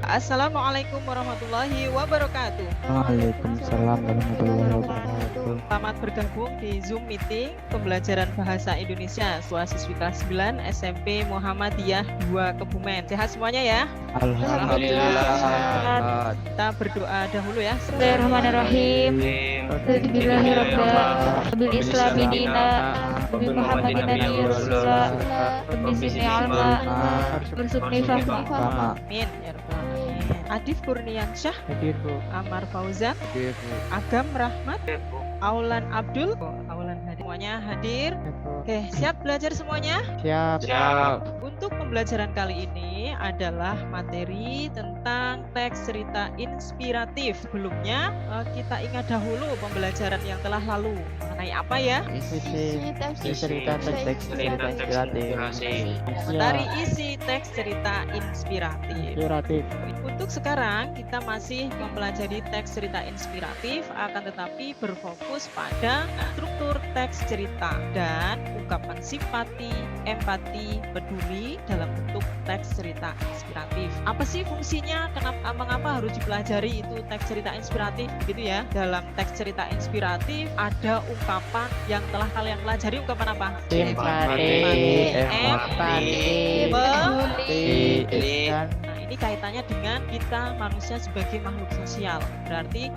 Assalamualaikum warahmatullahi wabarakatuh. Waalaikumsalam warahmatullahi wabarakatuh. Selamat bergabung di Zoom meeting pembelajaran bahasa Indonesia siswi kelas 9 SMP Muhammadiyah 2 Kebumen. Sehat semuanya ya? Alhamdulillah. Kita berdoa dahulu ya. Bismillahirrahmanirrahim. Alhamdulillahirabbil islami dina bi Muhammadin nabiyyi rasulullah bi sini alma bersukni fahma. Amin ya rabbal alamin. Adif Kurniansyah, Hadir Bu. Amar Fauzan, Hadir Bu. Agam Rahmat, Aulan Abdul, Aulan hadir. Semuanya hadir. Oke, siap belajar semuanya? Siap. Untuk pembelajaran kali ini adalah materi tentang teks cerita inspiratif. Sebelumnya kita ingat dahulu pembelajaran yang telah lalu mengenai apa ya? Isi cerita teks inspiratif. Dari isi teks cerita inspiratif. Untuk sekarang kita masih mempelajari teks cerita inspiratif, akan tetapi berfokus pada struktur teks cerita dan ungkapan simpati, empati, peduli dalam bentuk teks cerita inspiratif. Apa sih fungsinya? Mengapa harus dipelajari itu teks cerita inspiratif? Gitu ya. Dalam teks cerita inspiratif ada ungkapan yang telah kalian pelajari. Ungkapan apa? Simpati, empati, peduli. Nah, ini kaitannya dengan kita manusia sebagai makhluk sosial. Berarti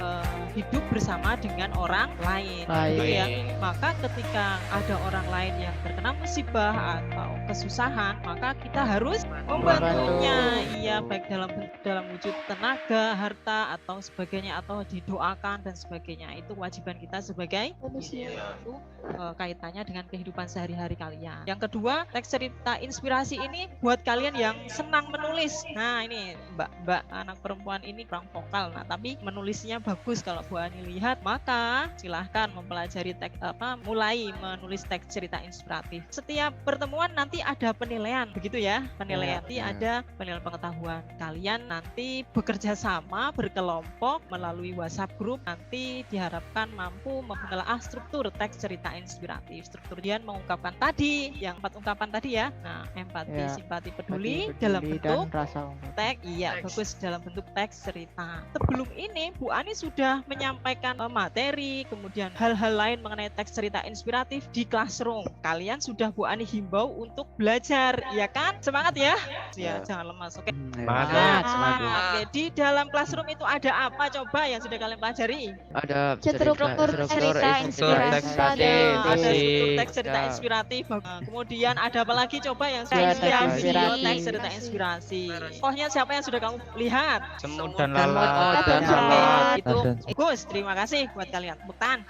hidup bersama dengan orang lain. Gitu ya. Maka ketika ada orang lain yang terkena musibah atau kesusahan, maka kita harus membantunya. Iya, baik dalam wujud tenaga, harta atau sebagainya, atau didoakan dan sebagainya. Itu kewajiban kita sebagai manusia. Itu kaitannya dengan kehidupan sehari-hari kalian. Yang kedua, teks cerita inspirasi ini buat kalian yang senang menulis. Nah, ini Mbak anak perempuan ini kurang vokal. Nah, tapi menulisnya bagus. Kalau Bu Ani lihat, maka silahkan mempelajari mulai menulis teks cerita inspiratif. Setiap pertemuan nanti ada penilaian, begitu ya? Penilaian nanti ada penilaian pengetahuan. Kalian nanti bekerja sama berkelompok melalui WhatsApp group. Nanti diharapkan mampu menelaah struktur teks cerita inspiratif. Struktur dia mengungkapkan tadi, yang 4 ungkapan tadi ya. Nah, empati, simpati, peduli dalam bentuk teks. Iya, bagus, dalam bentuk teks cerita. Sebelum ini Bu Ani sudah menyampaikan materi, kemudian hal-hal lain mengenai teks cerita inspiratif di classroom. Kalian sudah Bu Ani himbau untuk belajar, ya kan? Semangat ya? Ya, jangan lemas. Oke. Semangat. Oke, di dalam classroom itu ada apa coba yang sudah kalian pelajari? Ada Struktur cerita inspiratif. Ada struktur teks cerita inspiratif. Kemudian ada apa lagi coba yang sudah teks cerita inspirasi? Pokoknya siapa yang sudah kamu lihat? Semut dan lalat. Itu bagus. Terima kasih buat kalian. Tepuk tangan.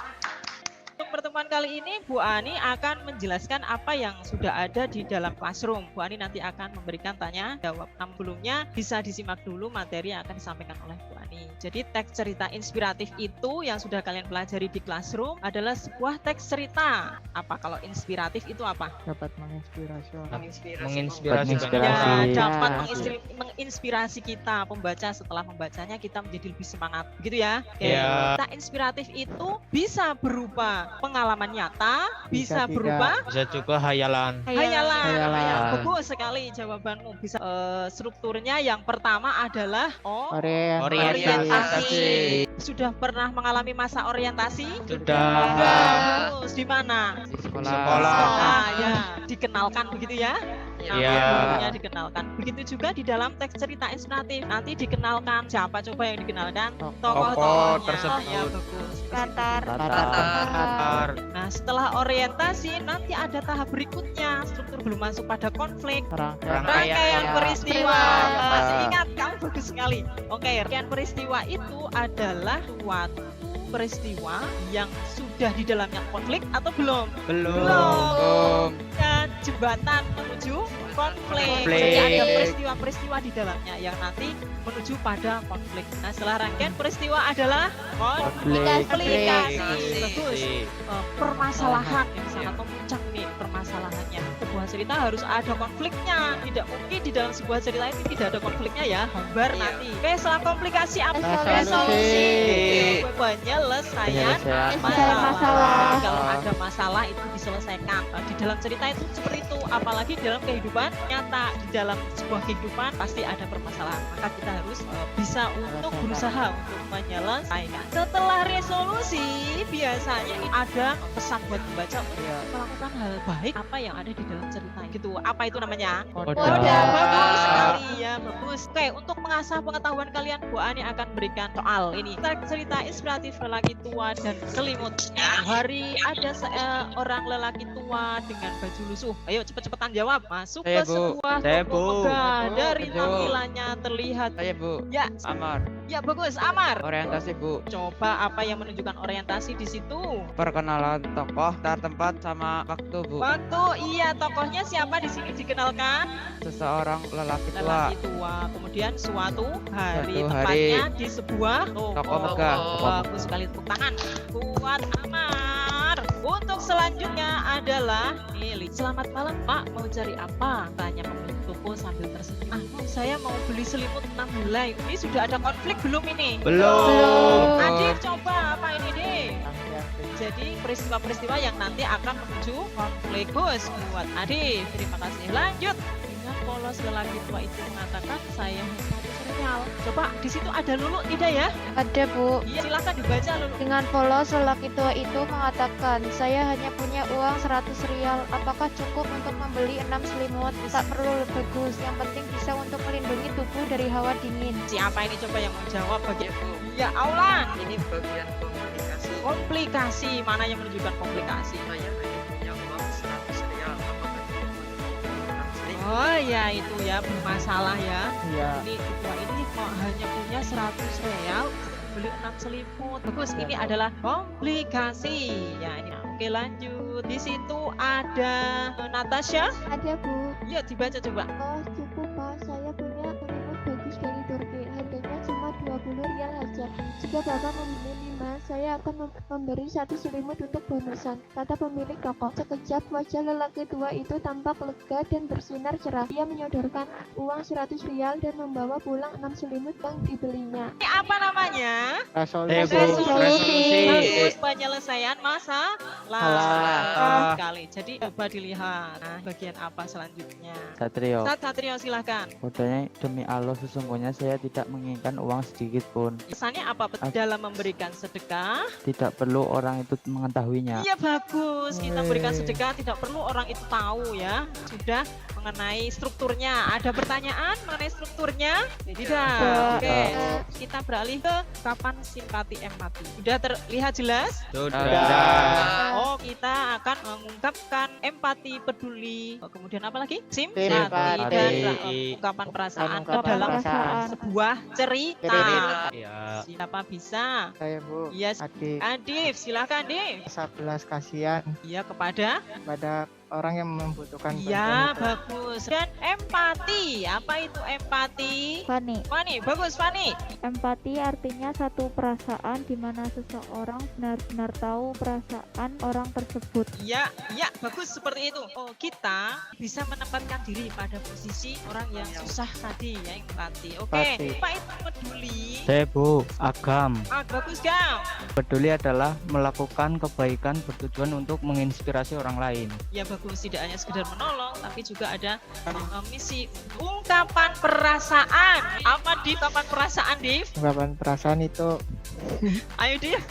Untuk pertemuan kali ini Bu Ani akan menjelaskan apa yang sudah ada di dalam classroom. Bu Ani nanti akan memberikan tanya jawab. Sebelumnya bisa disimak dulu materi yang akan disampaikan oleh Bu Ani. Jadi teks cerita inspiratif itu yang sudah kalian pelajari di classroom adalah sebuah teks cerita. Apa kalau inspiratif itu apa? Dapat menginspirasi orang. Menginspirasi. Ya, dapat menginspirasi kita pembaca. Setelah membacanya kita menjadi lebih semangat. Begitu ya? Teks inspiratif itu bisa berupa pengalaman nyata, bisa berupa juga hayalan. Bagus sekali jawabanmu. Bisa strukturnya yang pertama adalah orientasi. Sudah pernah mengalami masa orientasi? Sudah. Bagus. Di mana? Di sekolah. Ya, dikenalkan begitu ya? Namanya dikenalkan. Begitu juga di dalam teks cerita inspiratif. Nanti dikenalkan siapa coba yang dikenalkan? Tokoh-tokohnya. Tersebut. Ya, bagus. Latar. Nah, setelah orientasi nanti ada tahap berikutnya. Struktur belum masuk pada konflik. Rangkaian peristiwa. Masih ingat? Kamu bagus sekali. Oke, rangkaian peristiwa itu adalah suatu peristiwa yang sudah di dalamnya konflik atau belum? Belum. Dan jembatan menuju konflik. Jadi ada peristiwa-peristiwa di dalamnya yang nanti menuju pada konflik. Nah, setelah rangkaian peristiwa adalah komplikasi. Bagus. Permasalahan yang sangat memuncak nih permasalahannya. sebuah cerita harus ada konfliknya. Tidak mungkin di dalam sebuah cerita itu tidak ada konfliknya ya. Hambar nanti. Oke, setelah komplikasi apa? Resolusi. Penyelesaian masalah. Kalau ada masalah itu diselesaikan. Di dalam cerita itu seperti itu. Apalagi dalam kehidupan nyata, di dalam sebuah kehidupan pasti ada permasalahan. Maka kita harus bisa untuk berusaha untuk menyelesaikan. Setelah resolusi, biasanya ada pesan buat pembaca untuk melakukan hal baik apa yang ada di dalam cerita gitu. Apa itu namanya? Koda. Bagus sekali ya, bagus. Oke, untuk mengasah pengetahuan kalian, Bu Ani akan berikan soal ini. Cerita inspiratif lelaki tua dan selimut. Hari ada seorang lelaki tua dengan baju lusuh. Ayo cepet-cepetan jawab. Masuk Saya, ke Bu. sebuah Saya, toko Bu. megah. Dari Bu. tampilannya terlihat. Saya Bu, Ya, Amar. ya bagus. Amar. Orientasi Bu, Coba apa yang menunjukkan orientasi di situ? perkenalan tokoh, tempat sama waktu Bu. Waktu, iya, tokohnya siapa di sini dikenalkan? Seseorang lelaki tua. Lelaki tua. Kemudian suatu hari, Suatu tempatnya di sebuah Toko megah. Bagus sekali, tepuk tangan buat Amar. Untuk selanjutnya adalah Mili. Selamat malam Pak, mau cari apa? Tanya pemilik toko sambil tersenyum. Saya mau beli selimut 6 helai. Ini sudah ada konflik belum ini? Belum. Adif, coba apa ini deh? Jadi peristiwa-peristiwa yang nanti akan menuju konflik. Bos buat Adif. Terima kasih. Lanjut. Dengan polos lelaki tua itu mengatakan saya serial. Coba di situ ada Lulu tidak ya? Ada Bu. Iya, silakan dibaca Lulu. Dengan polos lelaki tua itu mengatakan, saya hanya punya uang 100 rial. Apakah cukup untuk membeli 6 selimut? Tak perlu bagus, yang penting bisa untuk melindungi tubuh dari hawa dingin. Siapa ini coba yang menjawab bagian ya Aulan. Ini bagian komunikasi. Komplikasi, mana yang menunjukkan komplikasi? Saya hanya punya uang 100 rial. Apakah cukup? Oh ya, itu ya bermasalah ya. Iya. Ini tua ini kok hanya punya 100 real beli 6 selimut. Bagus, ini adalah komplikasi. Ya, ini oke, lanjut. Di situ ada Natasha. Ada Bu. Ya, dibaca coba. Oh cukup Pak, saya punya selimut bagus dari Turki. Harganya cuma 20 rial saja. Jika Bapak memilih 5, saya akan memberi 1 selimut untuk bonusan, kata pemilik toko. Sekejap wajah lelaki tua itu tampak lega dan bersinar cerah. Dia menyodorkan uang 100 rial dan membawa pulang 6 selimut yang dibelinya. Ini apa namanya? Resolusi. Bagus, penyelesaian masalah. Salah. Sekali. Jadi coba dilihat. Nah, bagian apa selanjutnya? Satrio. Satrio silahkan. Kodanya, demi Allah sesungguhnya saya tidak menginginkan uang sedikit pun. Pesannya apa dalam memberikan sedekah? Tidak perlu orang itu mengetahuinya. Iya bagus. Kita berikan sedekah tidak perlu orang itu tahu ya. Sudah mengenai strukturnya. Ada pertanyaan mengenai strukturnya? Tidak. Oke. Kita beralih ke kapan simpati empati. Sudah terlihat jelas? Sudah. Oh, kita akan mengungkapkan empati, peduli. Kemudian apa lagi? Simpati Simpati. dan ungkapan perasaan ke Ungkapan dalam perasaan. sebuah cerita. Ya. Siapa bisa? Saya Bu, Yes. adik Adif, silakan Adif. rasa belas kasihan Iya kepada. pada orang yang membutuhkan Iya bantuan itu. bagus. Dan empati, apa itu empati? Fani. Fani, bagus Fani. Empati artinya satu perasaan di mana seseorang benar-benar tahu perasaan orang tersebut. Iya, iya bagus seperti itu. Oh, kita bisa menempatkan diri pada posisi orang yang susah tadi ya, empati. Oke, Empati. apa itu peduli? Saya Bu, Agam. Bagus Gam. Peduli adalah melakukan kebaikan bertujuan untuk menginspirasi orang lain. Ya bagus, tidak hanya sekedar menolong, tapi juga ada misi ungkapan perasaan. Apa di ungkapan perasaan, Div? Ungkapan perasaan itu Ayo Div.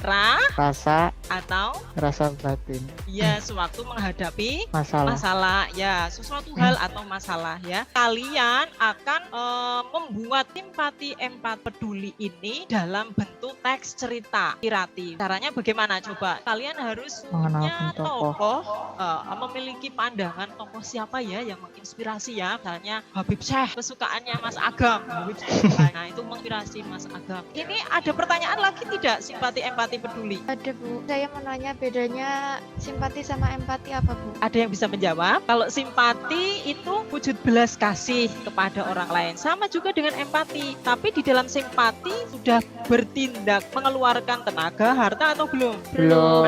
rasa Atau rasa batin, ya sewaktu menghadapi masalah. masalah ya, sesuatu hal atau masalah ya. Kalian akan membuat simpati, empat, peduli ini dalam bentuk teks cerita inspiratif. Caranya bagaimana coba? Kalian harus Mengenalkan punya tokoh. memiliki pandangan tokoh siapa ya yang menginspirasi ya. Misalnya Habib Syekh, kesukaannya Mas Agam. Habib Syekh. Nah, itu menginspirasi Mas Agam. Ini ada pertanyaan lagi tidak? tidak simpati, empati, peduli? Ada Bu, saya mau nanya bedanya simpati sama empati apa Bu? Ada yang bisa menjawab? Kalau simpati itu wujud belas kasih kepada orang lain, sama juga dengan empati. Tapi di dalam simpati sudah bertindak, mengeluarkan tenaga, harta atau belum? Belum.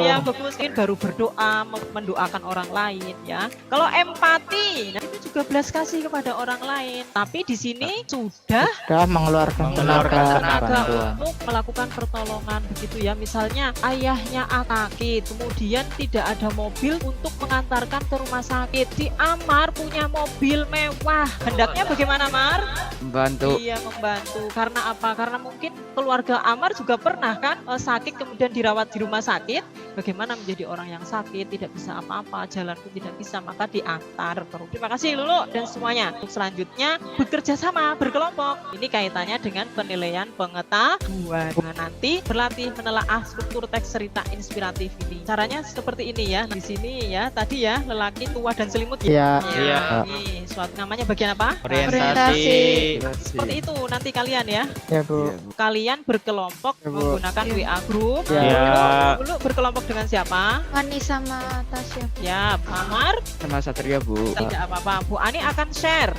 Ya bagus, mungkin baru berdoa, mendoakan orang lain ya. Kalau empati, nah itu juga belas kasih kepada orang lain. Tapi di sini sudah mengeluarkan tenaga bantuan. untuk melakukan pertolongan begitu ya. Misalnya ayahnya sakit, kemudian tidak ada mobil untuk mengantarkan ke rumah sakit. Si Amar punya mobil mewah. Hendaknya bagaimana, Mar? Membantu. Iya, membantu. Karena apa? Karena mungkin keluarga Amar juga pernah kan sakit kemudian dirawat di rumah sakit. Bagaimana menjadi orang yang sakit, tidak bisa apa-apa, jalan pun tidak bisa, maka diantar. Terima kasih Lulu dan semuanya. Untuk selanjutnya bekerja sama, berkelompok. Ini kaitannya dengan penilaian pengetahuan. Nah, nanti berlatih menelaah struktur teks cerita inspiratif ini. Caranya seperti ini ya. Di sini ya, tadi ya, lelaki tua dan selimut ya. Iya. Ini suatu namanya bagian apa? Orientasi. Seperti itu nanti kalian ya. Ya Bu. Kalian berkelompok Ya, Bu. menggunakan WA group. Ya. Dulu berkelompok dengan siapa? Wani sama Tasya. Ya, Amar. Sama Satria Bu. Tidak apa-apa. Bu Ani akan share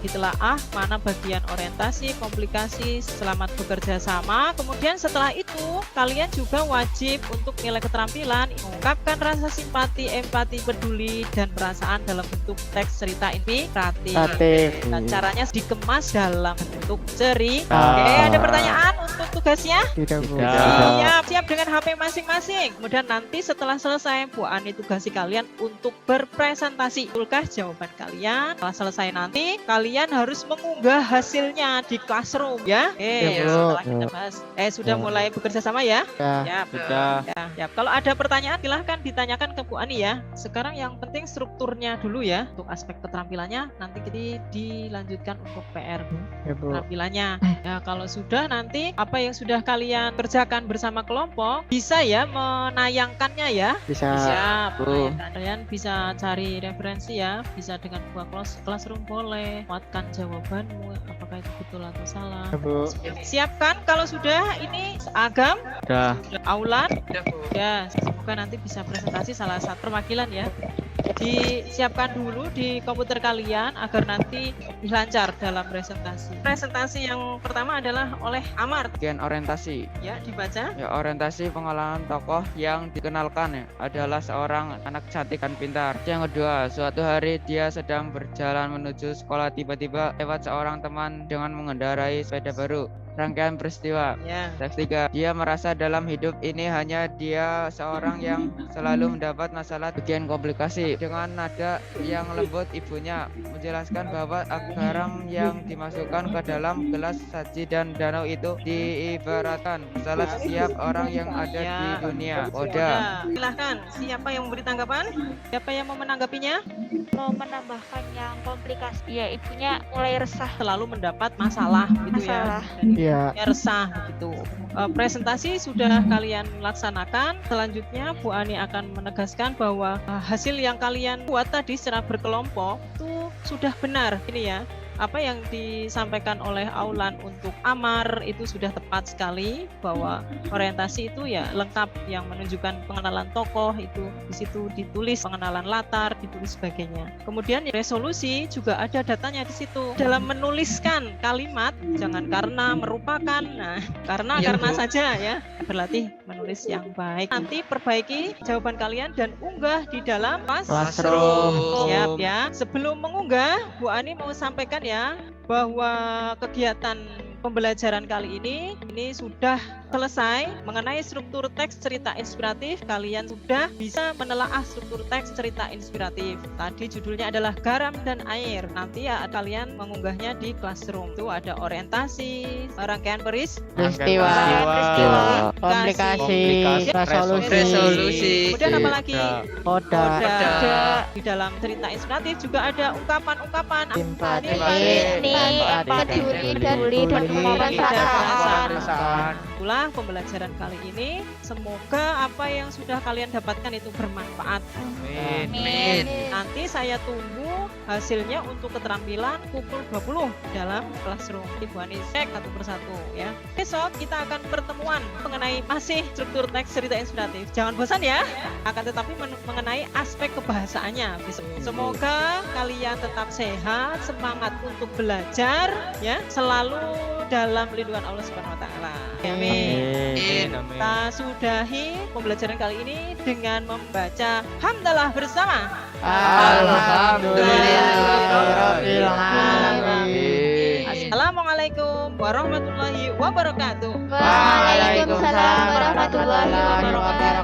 ditelaah mana bagian orientasi, komplikasi, selamat bekerja sama. Kemudian setelah itu kalian juga wajib untuk nilai keterampilan mengungkapkan rasa simpati, empati, peduli dan perasaan dalam bentuk teks cerita inspiratif. Dan caranya dikemas dalam bentuk cerita. Oke, ada pertanyaan untuk tugasnya? Tidak Bu. Siap dengan HP masing-masing. Kemudian nanti setelah selesai Bu Ani tugasi kalian untuk berpresentasi. Betulkah jawaban kalian? Setelah selesai nanti kalian harus mengunggah hasilnya di classroom ya. Ya, Bu. Setelah kita bahas. Sudah mulai bekerja sama ya? Ya. Ya. Ya. Kalau ada pertanyaan silahkan ditanyakan ke Bu Ani ya. Sekarang yang penting strukturnya dulu ya. Untuk aspek keterampilannya nanti kita dilanjutkan untuk PR Bu. Ya Bu. Keterampilannya. Ya, kalau sudah nanti apa yang sudah kalian kerjakan bersama kelompok bisa ya menayangkannya ya. Bisa. Siap. Bu. Kalian bisa cari referensi ya. Bisa dengan buah classroom boleh. Muatkan jawabanmu apakah itu betul atau salah. Ya Bu. Siapkan kalau sudah ini Agam, Udah. Aulan. Ya, Bu. Ya, semoga nanti bisa presentasi salah satu perwakilan ya. Disiapkan dulu di komputer kalian agar nanti lancar dalam presentasi. Presentasi yang pertama adalah oleh Amar. Bagian orientasi. Ya, dibaca. Ya, orientasi pengalaman tokoh yang dikenalkan ya adalah seorang anak cantik dan pintar. Yang kedua, suatu hari dia sedang berjalan menuju sekolah, tiba-tiba lewat seorang teman dengan mengendarai sepeda baru. Rangkaian peristiwa. Ya. Teks 3. Dia merasa dalam hidup ini hanya dia seorang yang selalu mendapat masalah. Bagian komplikasi. Dengan nada yang lembut ibunya menjelaskan bahwa garam yang dimasukkan ke dalam gelas saji dan danau itu diibaratkan salah setiap orang yang ada di dunia. Oda. Silahkan. Siapa yang memberi tanggapan? Siapa yang mau menanggapinya? Mau menambahkan yang komplikasi. Ya, ibunya mulai resah. Selalu mendapat masalah gitu Masalah. ya. Dan Iya. ya resah gitu. Presentasi sudah kalian laksanakan. Selanjutnya Bu Ani akan menegaskan bahwa hasil yang kalian buat tadi secara berkelompok itu sudah benar ini ya. Apa yang disampaikan oleh Aulan untuk Amar itu sudah tepat sekali, bahwa orientasi itu ya lengkap, yang menunjukkan pengenalan tokoh itu di situ ditulis pengenalan latar, ditulis sebagainya. Kemudian resolusi juga ada datanya di situ. Dalam menuliskan kalimat jangan karena merupakan, nah karena saja ya, berlatih menulis yang baik. Nanti perbaiki jawaban kalian dan unggah di dalam Classroom. Siap ya. Sebelum mengunggah, Bu Ani mau sampaikan ya bahwa kegiatan pembelajaran kali ini sudah selesai mengenai struktur teks cerita inspiratif. Kalian sudah bisa menelaah struktur teks cerita inspiratif. Tadi judulnya adalah Garam dan Air. Nanti ya kalian mengunggahnya di classroom. Itu ada orientasi, rangkaian Peristiwa. Komplikasi. Resolusi. Kemudian apa lagi? Oda. Di dalam cerita inspiratif juga ada ungkapan-ungkapan Simpati. Ini peduli dan Peduli dan perasaan. Kebetulan demikianlah pembelajaran kali ini. Semoga apa yang sudah kalian dapatkan itu bermanfaat. Amin. Nanti saya tunggu hasilnya untuk keterampilan pukul 20 dalam classroom. Ibu Ani cek satu persatu ya. Besok kita akan pertemuan mengenai masih struktur teks cerita inspiratif. Jangan bosan ya. Akan tetapi mengenai aspek kebahasaannya. Semoga kalian tetap sehat, semangat untuk belajar ya, selalu dalam lindungan Allah Subhanahu wa taala. Amin. Kita sudahi pembelajaran kali ini dengan membaca hamdalah bersama. Alhamdulillahirabbil alamin. Assalamualaikum warahmatullahi wabarakatuh. Waalaikumsalam warahmatullahi wabarakatuh.